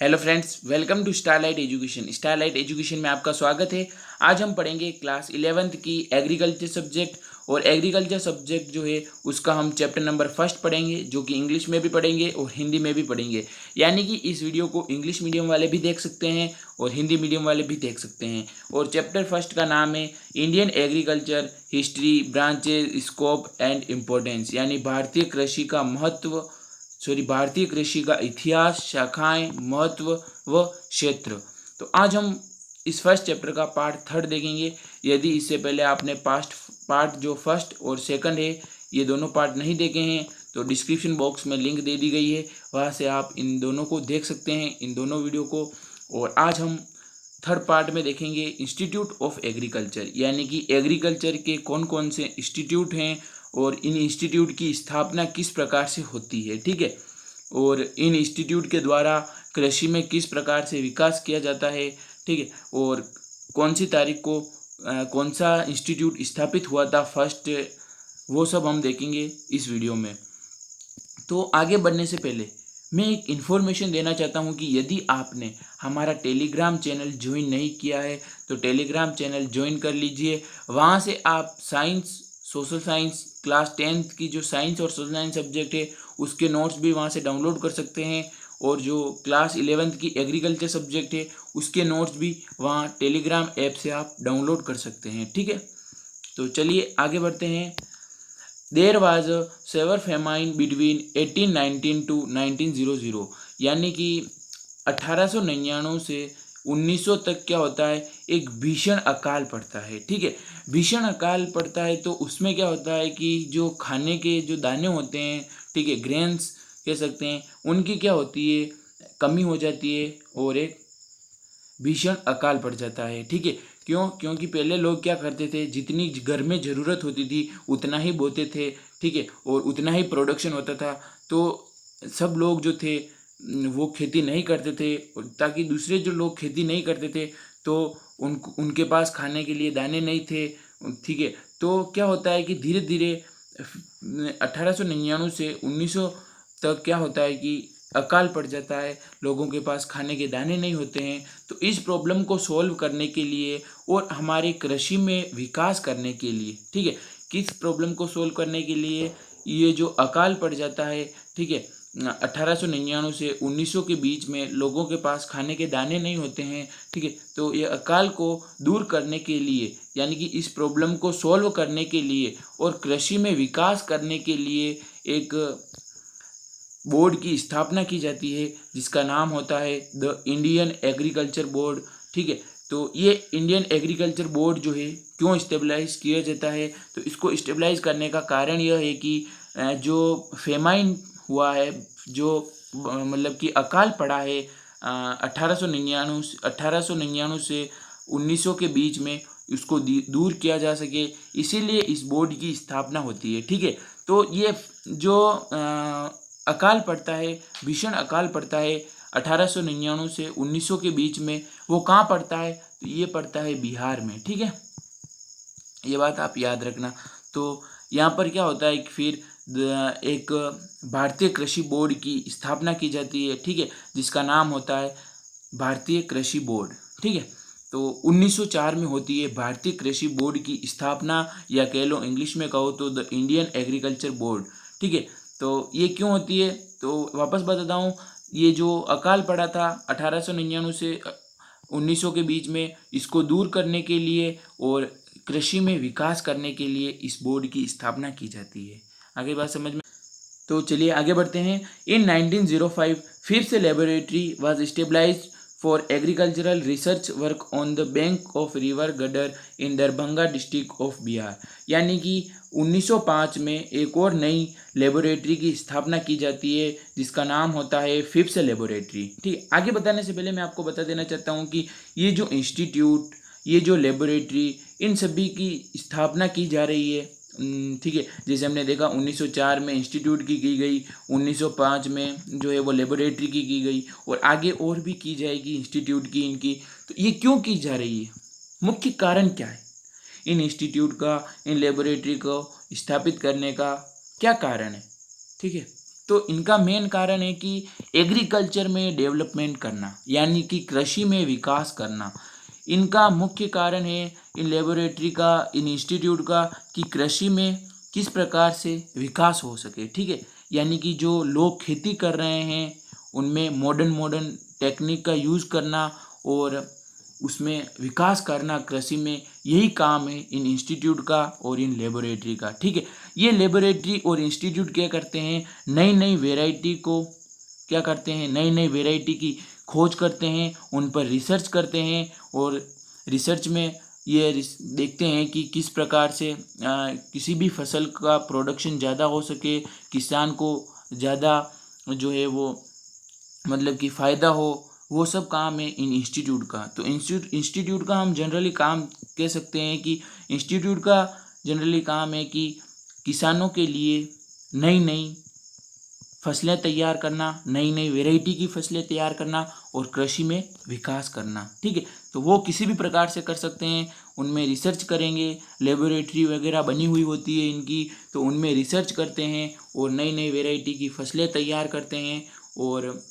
Hello friends, welcome to Starlight Education. Starlight Education में आपका स्वागत है। आज हम पढ़ेंगे क्लास 11th की एग्रीकल्चर सब्जेक्ट। और एग्रीकल्चर सब्जेक्ट जो है उसका हम चैप्टर नंबर फर्स्ट पढ़ेंगे, जो कि इंग्लिश में भी पढ़ेंगे और हिंदी में भी पढ़ेंगे। यानी कि इस वीडियो को इंग्लिश मीडियम वाले भी देख सकते हैं और हिंदी मीडियम वाले भी देख सकते हैं। और चैप्टर फर्स्ट का नाम है Indian agriculture history, branches, scope and importance. यानी भारतीय कृषि का इतिहास, शाखाएं, महत्व व क्षेत्र। तो आज हम इस फर्स्ट चैप्टर का पार्ट थर्ड देखेंगे। यदि इससे पहले आपने पास्ट पार्ट जो फर्स्ट और सेकंड है ये दोनों पार्ट नहीं देखे हैं तो डिस्क्रिप्शन बॉक्स में लिंक दे दी गई है, वहाँ से आप इन दोनों को देख सकते हैं, इन दोनों वीडियो को। और आज हम थर्ड पार्ट में देखेंगे इंस्टीट्यूट ऑफ एग्रीकल्चर, यानी कि एग्रीकल्चर के कौन कौन से इंस्टीट्यूट हैं और इन इंस्टीट्यूट की स्थापना किस प्रकार से होती है। ठीक है। और इन इंस्टीट्यूट के द्वारा कृषि में किस प्रकार से विकास किया जाता है। ठीक है। और कौन सी तारीख को कौन सा इंस्टीट्यूट स्थापित हुआ था फर्स्ट, वो सब हम देखेंगे इस वीडियो में। तो आगे बढ़ने से पहले मैं एक इन्फॉर्मेशन देना चाहता हूं कि यदि आपने हमारा टेलीग्राम चैनल ज्वाइन नहीं किया है तो टेलीग्राम चैनल ज्वाइन कर लीजिए। वहां से आप science, social science, class 10th की जो साइंस और सोशल साइंस सब्जेक्ट है उसके नोट्स भी वहां से डाउनलोड कर सकते हैं। और जो क्लास 11th की एग्रीकल्चर सब्जेक्ट है उसके नोट्स भी वहाँ टेलीग्राम ऐप से आप डाउनलोड कर सकते हैं। ठीक है। तो चलिए आगे बढ़ते हैं। There was a severe famine between 1819 to 1900। यानी कि 1899 से 1900 तक क्या होता है, एक भीषण अकाल पड़ता है। ठीक है। भीषण अकाल पड़ता है तो उसमें क्या होता है कि जो खाने के जो दाने होते हैं, ठीक है, ग्रेन्स कह सकते हैं, उनकी क्या होती है, कमी हो जाती है और एक भीषण अकाल पड़ जाता है। ठीक है। क्यों? क्योंकि पहले लोग क्या करते थे, जितनी घर में ज़रूरत होती थी उतना ही बोते थे। ठीक है। और उतना ही प्रोडक्शन होता था। तो सब लोग जो थे वो खेती नहीं करते थे, ताकि दूसरे जो लोग खेती नहीं करते थे तो उनके पास खाने के लिए दाने नहीं थे। ठीक है। तो क्या होता है कि धीरे धीरे 1899 से 1900 तक क्या होता है कि अकाल पड़ जाता है, लोगों के पास खाने के दाने नहीं होते हैं। तो इस प्रॉब्लम को सॉल्व करने के लिए और हमारे कृषि में विकास करने के लिए, ठीक है, किस प्रॉब्लम को सॉल्व करने के लिए ये जो अकाल पड़ जाता है, ठीक है, 1899 से 1900 के बीच में लोगों के पास खाने के दाने नहीं होते हैं। ठीक है। तो ये अकाल को दूर करने के लिए, यानी कि इस प्रॉब्लम को सॉल्व करने के लिए और कृषि में विकास करने के लिए एक बोर्ड की स्थापना की जाती है जिसका नाम होता है द इंडियन एग्रीकल्चर बोर्ड। ठीक है। तो ये इंडियन एग्रीकल्चर बोर्ड जो है क्यों स्टेबलाइज किया जाता है, तो इसको स्टेबलाइज करने का कारण यह है कि जो फेमाइन हुआ है, जो मतलब कि अकाल पड़ा है 1899 से 1900 के बीच में, उसको दूर किया जा सके, इसीलिए इस बोर्ड की स्थापना होती है। ठीक है। तो ये जो अकाल पड़ता है, भीषण अकाल पड़ता है 1899 से 1900 के बीच में, वो कहाँ पड़ता है, तो ये पड़ता है बिहार में। ठीक है। ये बात आप याद रखना। तो यहाँ पर क्या होता है कि फिर एक भारतीय कृषि बोर्ड की स्थापना की जाती है। ठीक है। जिसका नाम होता है भारतीय कृषि बोर्ड। ठीक है। तो 1904 में होती है भारतीय कृषि बोर्ड की स्थापना, या कह लो इंग्लिश में कहो तो द इंडियन एग्रीकल्चर बोर्ड। ठीक है। तो ये क्यों होती है, तो वापस बताता हूँ। ये जो अकाल पड़ा था 1899 से 1900 के बीच में, इसको दूर करने के लिए और कृषि में विकास करने के लिए इस बोर्ड की स्थापना की जाती है। आगे बात समझ में? तो चलिए आगे बढ़ते हैं। इन 1905 फिर से laboratory was stabilised for agricultural research work on the bank of river गडर in Darbhanga district of Bihar. यानी कि 1905 में एक और नई लेबोरेटरी की स्थापना की जाती है जिसका नाम होता है फिफ्स लेबोरेटरी। ठीक। आगे बताने से पहले मैं आपको बता देना चाहता हूँ कि ये जो इंस्टीट्यूट, ये जो लेबोरेटरी, इन सभी की स्थापना की जा रही है। ठीक है। जैसे हमने देखा 1904 में इंस्टीट्यूट की गई, 1905 में जो है वो लेबोरेटरी की गई, और आगे और भी की जाएगी इंस्टीट्यूट की इनकी। तो ये क्यों की जा रही है, मुख्य कारण क्या है, इन इंस्टीट्यूट का, इन लेबोरेटरी को स्थापित करने का क्या कारण है। ठीक है। तो इनका मेन कारण है कि एग्रीकल्चर में डेवलपमेंट करना, यानी कि कृषि में विकास करना। इनका मुख्य कारण है इन लेबोरेटरी का, इन इंस्टीट्यूट का, कि कृषि में किस प्रकार से विकास हो सके। ठीक है, यानी कि जो लोग खेती कर रहे हैं उनमें मॉडर्न टेक्निक का यूज़ करना और उसमें विकास करना कृषि में, यही काम है इन इंस्टीट्यूट का और इन लेबोरेटरी का। ठीक है, ये लेबोरेटरी और इंस्टीट्यूट क्या करते हैं, नई नई वेराइटी को क्या करते हैं, नई नई वेराइटी की खोज करते हैं, उन पर रिसर्च करते हैं और रिसर्च में ये देखते हैं कि किस प्रकार से किसी भी फसल का प्रोडक्शन ज़्यादा हो सके, किसान को ज़्यादा जो है वो मतलब कि फ़ायदा हो, वो सब काम है इन इंस्टीट्यूट का। तो इंस्टीट्यूट का हम जनरली काम कह सकते हैं कि इंस्टीट्यूट का जनरली काम है कि किसानों के लिए नई नई फसलें तैयार करना, नई नई वैरायटी की फसलें तैयार करना और कृषि में विकास करना। ठीक है, तो वो किसी भी प्रकार से कर सकते हैं, उनमें रिसर्च करेंगे, लेबोरेटरी वगैरह बनी हुई होती है इनकी, तो उनमें रिसर्च करते हैं और नई नई वैरायटी की फसलें तैयार करते हैं और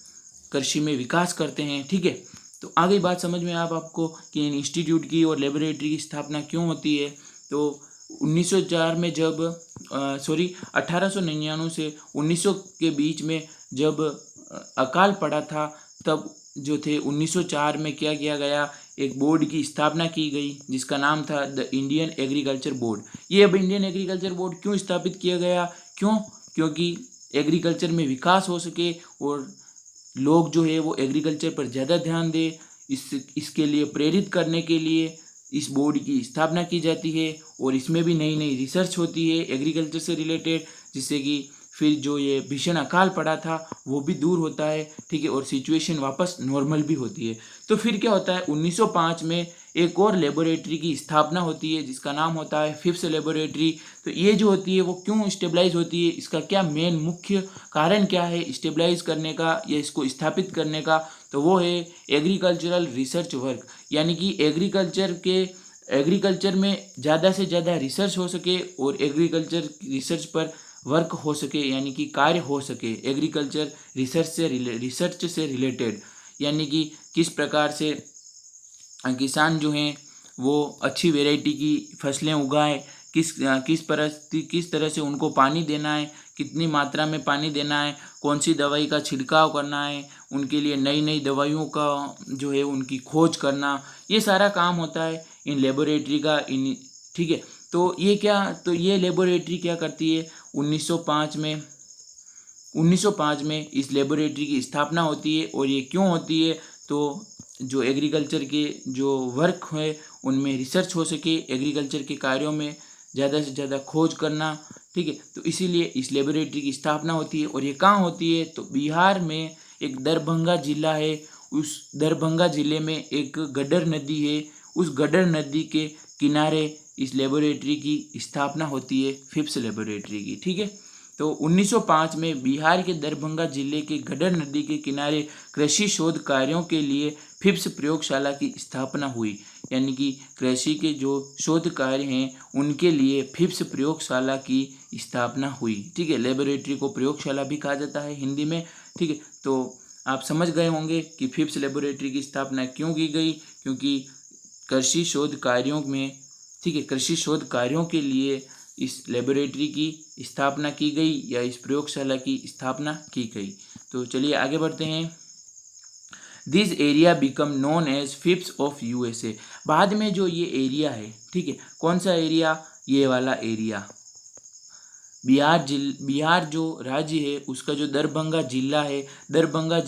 कृषि में विकास करते हैं। ठीक है, तो आगे बात समझ में आपको कि इन इंस्टीट्यूट की और लेबोरेटरी की स्थापना क्यों होती है। तो 1904 में जब 1899 से 1900 के बीच में जब अकाल पड़ा था, तब जो थे 1904 में क्या किया गया, एक बोर्ड की स्थापना की गई जिसका नाम था द इंडियन एग्रीकल्चर बोर्ड। ये अब इंडियन एग्रीकल्चर बोर्ड क्यों स्थापित किया गया, क्योंकि एग्रीकल्चर में विकास हो सके और लोग जो है वो एग्रीकल्चर पर ज़्यादा ध्यान दें, इसके लिए प्रेरित करने के लिए इस बोर्ड की स्थापना की जाती है और इसमें भी नई नई रिसर्च होती है एग्रीकल्चर से रिलेटेड, जिससे कि फिर जो ये भीषण अकाल पड़ा था वो भी दूर होता है। ठीक है, और सिचुएशन वापस नॉर्मल भी होती है। तो फिर क्या होता है, 1905 में एक और लेबोरेटरी की स्थापना होती है जिसका नाम होता है फिफ्थ लेबोरेटरी। तो ये जो होती है वो क्यों स्टेबलाइज होती है, इसका क्या मेन मुख्य कारण क्या है स्टेबलाइज करने का या इसको स्थापित करने का, तो वो है एग्रीकल्चरल रिसर्च वर्क, यानी कि एग्रीकल्चर में ज़्यादा से ज़्यादा रिसर्च हो सके और एग्रीकल्चर रिसर्च पर वर्क हो सके, यानी कि कार्य हो सके एग्रीकल्चर रिसर्च से रिलेटेड, यानी कि किस प्रकार से किसान जो हैं वो अच्छी वैरायटी की फसलें उगाएं, किस तरह से उनको पानी देना है, कितनी मात्रा में पानी देना है, कौन सी दवाई का छिड़काव करना है, उनके लिए नई नई दवाइयों का जो है उनकी खोज करना, ये सारा काम होता है इन लेबोरेटरी का। ठीक है, तो ये लेबोरेटरी क्या करती है, 1905 में इस लेबोरेटरी की स्थापना होती है। और ये क्यों होती है, तो जो एग्रीकल्चर के जो वर्क है उनमें रिसर्च हो सके, एग्रीकल्चर के कार्यों में ज़्यादा से ज़्यादा खोज करना। ठीक है, तो इसीलिए इस लेबोरेटरी की स्थापना होती है। और ये कहाँ होती है, तो बिहार में एक दरभंगा जिला है, उस दरभंगा ज़िले में एक गडर नदी है, उस गडर नदी के किनारे इस लेबोरेटरी की स्थापना होती है, फिफ्थ लेबोरेटरी की। ठीक है, तो 1905 में बिहार के दरभंगा जिले के गडर नदी के किनारे कृषि शोध कार्यों के लिए फिफ्थ प्रयोगशाला की स्थापना हुई, यानी कि कृषि के जो शोध कार्य हैं उनके लिए फिफ्थ प्रयोगशाला की स्थापना हुई। ठीक है, लेबोरेटरी को प्रयोगशाला भी कहा जाता है हिंदी में। ठीक है, तो आप समझ गए होंगे कि फिफ्थ लेबोरेटरी की स्थापना क्यों की गई, क्योंकि कृषि शोध कार्यों में, ठीक है, कृषि शोध कार्यों के लिए इस लेबोरेटरी की स्थापना की गई या इस प्रयोगशाला की स्थापना की गई। तो चलिए आगे बढ़ते हैं। This area become known as fifth of USA. बाद में जो ये एरिया है, ठीक है, कौन सा एरिया, ये वाला एरिया, बिहार जो राज्य है उसका जो दरभंगा जिला है, दरभंगा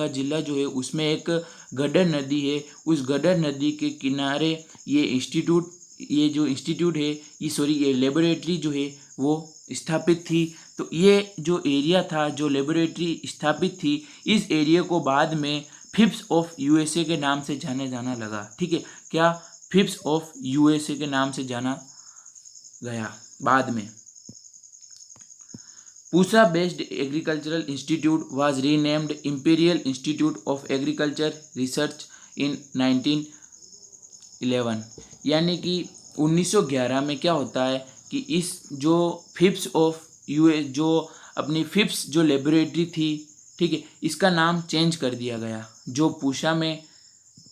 जिला जो है उसमें एक गडर नदी है, उस गडर नदी के किनारे ये जो इंस्टीट्यूट है, ये लेबोरेटरी जो है वो स्थापित थी। तो ये जो एरिया था, जो लेबोरेटरी स्थापित थी, इस एरिया को बाद में फिफ्थ ऑफ यूएसए के नाम से जाना लगा। ठीक है, क्या, फिफ्थ ऑफ यूएसए के नाम से जाना गया बाद में। Pusa based agricultural institute was renamed imperial institute of agriculture research इन 1911, यानी कि 1911 में क्या होता है कि इस जो फिफ्थ ऑफ यूएस जो अपनी फिफ्स जो लेबोरेटरी थी, ठीक है, इसका नाम चेंज कर दिया गया। जो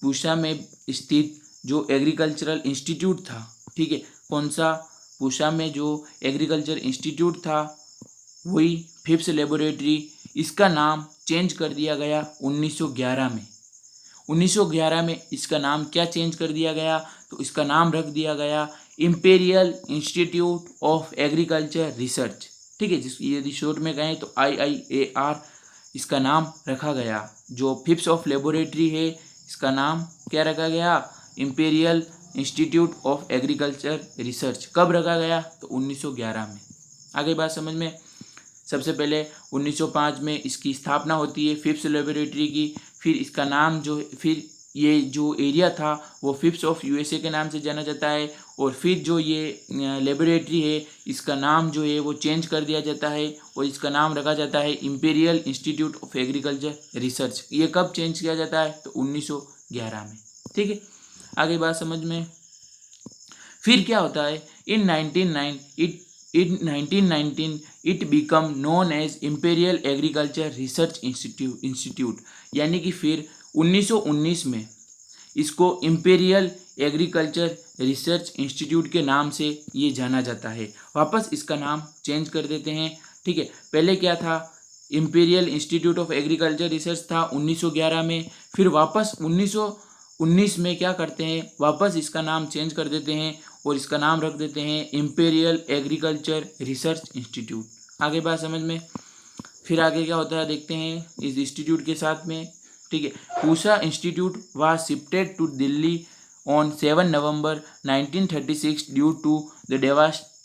पूसा में स्थित जो एग्रीकल्चरल इंस्टीट्यूट था, ठीक है, कौन सा, पूसा में जो एग्रीकल्चर इंस्टीट्यूट था वही फिफ्स लेबोरेटरी, इसका नाम चेंज कर दिया गया 1911 में। 1911 में इसका नाम क्या चेंज कर दिया गया, तो इसका नाम रख दिया गया imperial institute of agriculture research, ठीक है, जिस यदि शॉर्ट में कहें तो IIAR इसका नाम रखा गया। जो फिफ्स ऑफ लेबोरेटरी है इसका नाम क्या रखा गया, imperial institute of agriculture research. कब रखा गया, तो 1911 में। आगे बात समझ में। सबसे पहले 1905 में इसकी स्थापना होती है फिफ्स लेबोरेटरी की। फिर इसका नाम फिर ये जो एरिया था वो फिफ्स ऑफ USA के नाम से जाना जाता है। और फिर जो ये लेबोरेटरी है इसका नाम जो है वो चेंज कर दिया जाता है और इसका नाम रखा जाता है imperial institute of agriculture research. ये कब चेंज किया जाता है, तो 1911 में, ठीक है। आगे बात समझ में। फिर क्या होता है, in 1919 it become known as imperial agriculture research institute, यानी कि फिर 1919 में इसको इंपीरियल एग्रीकल्चर रिसर्च इंस्टीट्यूट के नाम से ये जाना जाता है। वापस इसका नाम चेंज कर देते हैं, ठीक है। पहले क्या था, imperial institute of agriculture research था 1911 में। फिर वापस 1919 में क्या करते हैं, वापस इसका नाम चेंज कर देते हैं और इसका नाम रख देते हैं इंपीरियल एग्रीकल्चर रिसर्च इंस्टीट्यूट। आगे बात समझ में। फिर आगे क्या होता है देखते हैं इस इंस्टीट्यूट के साथ में, ठीक है। Pusa institute was shifted to Delhi on 7 November 1936 due to the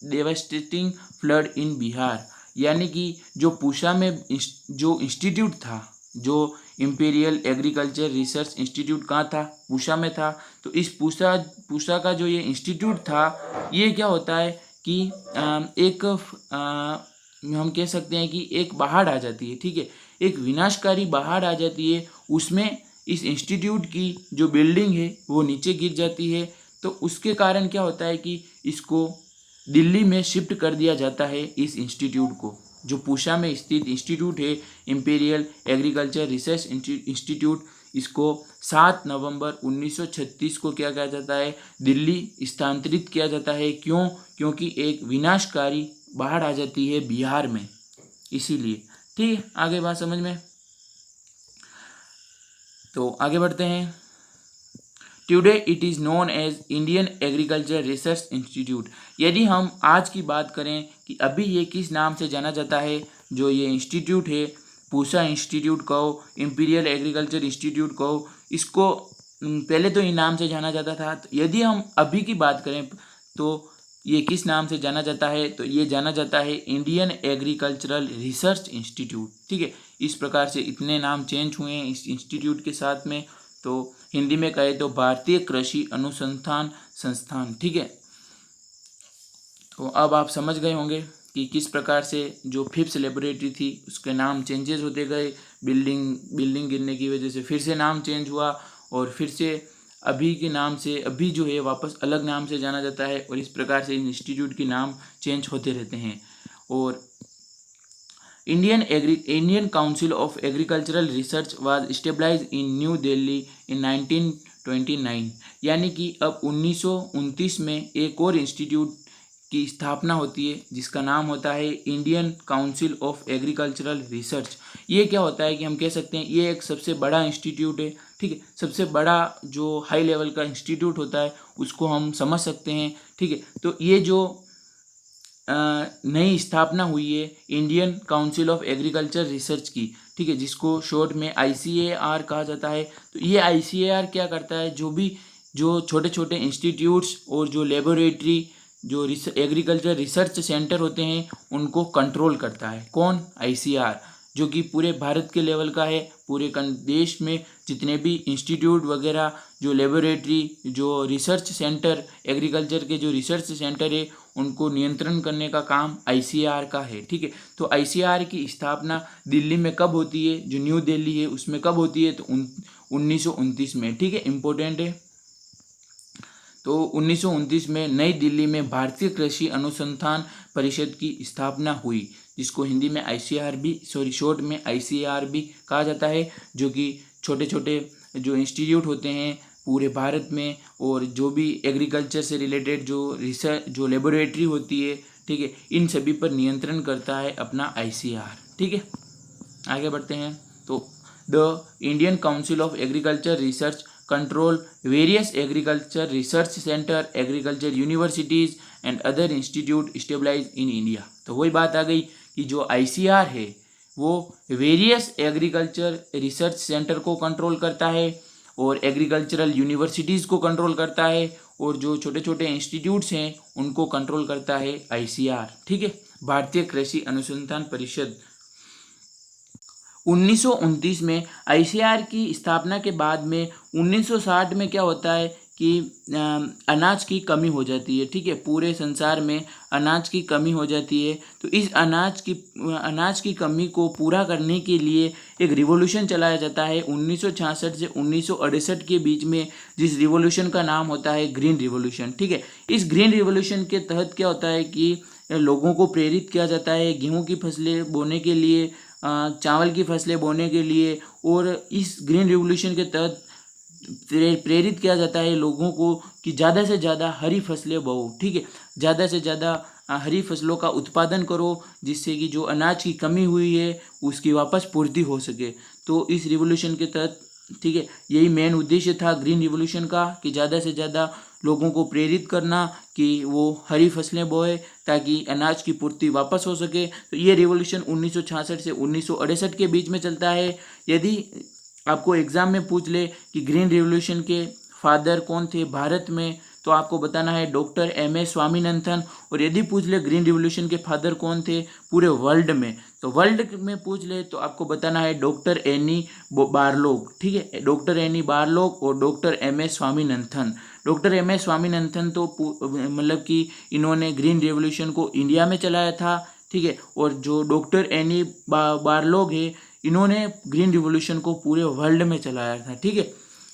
devastating flood in Bihar, यानी कि जो पूसा में जो इंस्टीट्यूट था, जो इंपीरियल एग्रीकल्चर रिसर्च इंस्टीट्यूट कहाँ था, पूसा में था। तो इस पूसा का जो ये इंस्टीट्यूट था, ये क्या होता है कि हम कह सकते हैं कि एक बाढ़ आ जाती है, ठीक है, एक विनाशकारी बाढ़ आ जाती है। उसमें इस इंस्टीट्यूट की जो बिल्डिंग है वो नीचे गिर जाती है। तो उसके कारण क्या होता है कि इसको दिल्ली में शिफ्ट कर दिया जाता है। इस इंस्टीट्यूट को, जो पूसा में स्थित इंस्टीट्यूट है इंपीरियल एग्रीकल्चर रिसर्च इंस्टीट्यूट, इसको 7 नवंबर 1936 को क्या किया जाता है, दिल्ली स्थानांतरित किया जाता है। क्यों, क्योंकि एक विनाशकारी बाढ़ आ जाती है बिहार में, इसीलिए, ठीक है। आगे बात समझ में। तो आगे बढ़ते हैं। Today it is known as Indian agriculture research institute. यदि हम आज की बात करें कि अभी ये किस नाम से जाना जाता है, जो ये इंस्टीट्यूट है, पूसा इंस्टीट्यूट कहो, इंपीरियल एग्रीकल्चर इंस्टीट्यूट कहो, इसको पहले तो इन नाम से जाना जाता था। तो यदि हम अभी की बात करें तो ये किस नाम से जाना जाता है, तो ये जाना जाता है इंडियन एग्रीकल्चरल रिसर्च इंस्टीट्यूट, ठीक है। इस प्रकार से इतने नाम चेंज हुए हैं इस इंस्टीट्यूट के साथ में। तो हिंदी में कहे तो भारतीय कृषि अनुसंधान संस्थान, ठीक है। तो अब आप समझ गए होंगे कि किस प्रकार से जो फिफ्स लेबोरेटरी थी उसके नाम चेंजेस होते गए। बिल्डिंग गिरने की वजह से फिर से नाम चेंज हुआ और फिर से अभी के नाम से अभी जो है वापस अलग नाम से जाना जाता है। और इस प्रकार से इंस्टीट्यूट के नाम चेंज होते रहते हैं। और Indian council of agricultural research was stabilise in New Delhi in 1929, यानी कि अब 1929 में एक और इंस्टीट्यूट की स्थापना होती है जिसका नाम होता है Indian council of agricultural research. ये क्या होता है कि हम कह सकते हैं ये एक सबसे बड़ा इंस्टीट्यूट है, ठीक है। सबसे बड़ा जो हाई लेवल का इंस्टीट्यूट होता है उसको हम समझ सकते हैं, ठीक है। तो ये जो नई स्थापना हुई है Indian council of agriculture research की, ठीक है, जिसको शॉर्ट में ICAR कहा जाता है। तो ये ICAR क्या करता है, जो छोटे छोटे इंस्टीट्यूट्स और जो लेबोरेटरी जो एग्रीकल्चर रिसर्च सेंटर होते हैं उनको कंट्रोल करता है। कौन, ICAR, जो कि पूरे भारत के लेवल का है। पूरे देश में जितने भी इंस्टीट्यूट वगैरह, जो लेबोरेटरी, जो रिसर्च सेंटर, एग्रीकल्चर के जो रिसर्च सेंटर है उनको नियंत्रण करने का काम ICAR का है, ठीक है। तो ICAR की स्थापना दिल्ली में कब होती है, जो न्यू दिल्ली है उसमें कब होती है, तो 1929 में, ठीक है, इम्पोर्टेंट है। तो 1929 में नई दिल्ली में भारतीय कृषि अनुसंधान परिषद की स्थापना हुई, जिसको हिंदी में शॉर्ट में ICAR भी कहा जाता है, जो कि छोटे छोटे जो इंस्टीट्यूट होते हैं पूरे भारत में, और जो भी एग्रीकल्चर से रिलेटेड जो रिसर्च जो लेबोरेटरी होती है, ठीक है, इन सभी पर नियंत्रण करता है अपना ICAR। ठीक है, आगे बढ़ते हैं। तो the Indian council of agriculture research control various agriculture research centre, agriculture universities and other institute stabilise in India. तो वही बात आ गई कि जो ICAR है वो वेरियस एग्रीकल्चर रिसर्च सेंटर को कंट्रोल करता है और एग्रीकल्चरल यूनिवर्सिटीज़ को कंट्रोल करता है, और जो छोटे छोटे इंस्टीट्यूट्स हैं उनको कंट्रोल करता है ICAR। ठीक है, भारतीय कृषि अनुसंधान परिषद। 1929 में ICAR की स्थापना के बाद में 1960 में क्या होता है कि अनाज की कमी हो जाती है। ठीक है, पूरे संसार में अनाज की कमी हो जाती है। तो इस अनाज की कमी को पूरा करने के लिए एक रिवॉल्यूशन चलाया जाता है 1966 से 1968 के बीच में, जिस रिवॉल्यूशन का नाम होता है ग्रीन रिवॉल्यूशन। ठीक है, इस ग्रीन रिवॉल्यूशन के तहत क्या होता है कि लोगों को प्रेरित किया जाता है गेहूं की फसलें बोने के लिए, चावल की फसलें बोने के लिए, और इस ग्रीन रिवॉल्यूशन के तहत प्रेरित किया जाता है लोगों को कि ज़्यादा से ज़्यादा हरी फसलें बोओ। ठीक है, ज़्यादा से ज़्यादा हरी फसलों का उत्पादन करो, जिससे कि जो अनाज की कमी हुई है उसकी वापस पूर्ति हो सके। तो इस रिवॉल्यूशन के तहत, ठीक है, यही मेन उद्देश्य था ग्रीन रिवॉल्यूशन का, कि ज़्यादा से ज़्यादा लोगों को प्रेरित करना कि वो हरी फसलें बोए ताकि अनाज की पूर्ति वापस हो सके। तो ये रिवॉल्यूशन 1966 से 1968 के बीच में चलता है। यदि आपको एग्ज़ाम में पूछ ले कि ग्रीन रिवॉल्यूशन के फादर कौन थे भारत में, तो आपको बताना है डॉक्टर MS स्वामीनाथन। और यदि पूछ ले ग्रीन रिवॉल्यूशन के फादर कौन थे पूरे वर्ल्ड में, तो वर्ल्ड में पूछ ले तो आपको बताना है डॉक्टर एनी बारलोग। ठीक है, डॉक्टर एनी बारलोग और doctor MS Swaminathan. Doctor MS Swaminathan तो मतलब कि इन्होंने ग्रीन रिवॉल्यूशन को इंडिया में चलाया था। ठीक है, और जो डॉक्टर एनी बारलोग है, इन्होंने ग्रीन रिवॉल्यूशन को पूरे वर्ल्ड में चलाया था। ठीक है,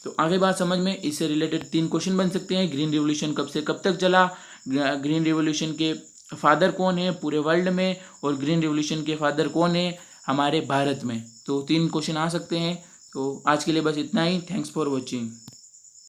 तो आगे बात समझ में, इससे रिलेटेड 3 क्वेश्चन बन सकते हैं। ग्रीन रिवॉल्यूशन कब से कब तक चला, ग्रीन रिवॉल्यूशन के फादर कौन है पूरे वर्ल्ड में, और ग्रीन रिवॉल्यूशन के फादर कौन है हमारे भारत में। तो 3 क्वेश्चन आ सकते हैं। तो आज के लिए बस इतना ही। Thanks for watching.